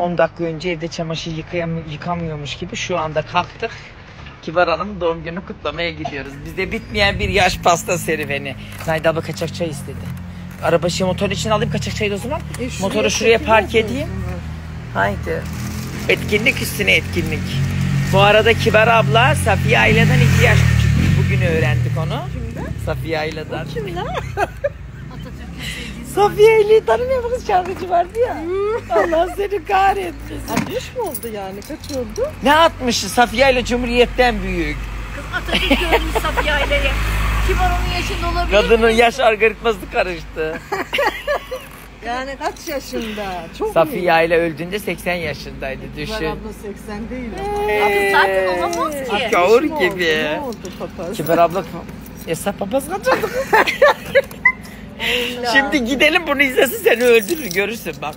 10 dakika önce evde çamaşır yıkamıyormuş gibi şu anda kalktık. Kibar Hanım'ın doğum günü kutlamaya gidiyoruz. Bize bitmeyen bir yaş pasta serüveni. Zahide abla kaçak çay istedi. Araba motorun için alayım kaçak çayı da o zaman. Motoru şuraya park edeyim. Haydi. Etkinlik üstüne etkinlik. Bu arada Kibar abla Safiye Ayla'dan 2 yaş küçük. Bugün öğrendik onu. Kimden? Safiye Ayla'dan. Kimden? Safiye Ayla'yı tanımıyor musunuz? Şarkıcı vardı ya. Allah seni kahretmesin. 60 mı oldu yani? Kaç oldu? Ne 60'ı? Safiye Ayla Cumhuriyet'ten büyük. Kız Atatürk görmüş Safiye Ayla'yı. Kibar onun yaşında olabilir Kadının mi? yaş algoritması karıştı. Yani kaç yaşında? Çok Safiye iyi. Ayla öldüğünde 80 yaşındaydı Kibar düşün. abla 80 değil ama. Abi zaten olamaz ki. Gavur 60 mı oldu? gibi. Ne oldu papaz? Kibar abla Esra papaz kaçırdı. Şimdi gidelim bunu izlesin seni öldürür görürsün bak.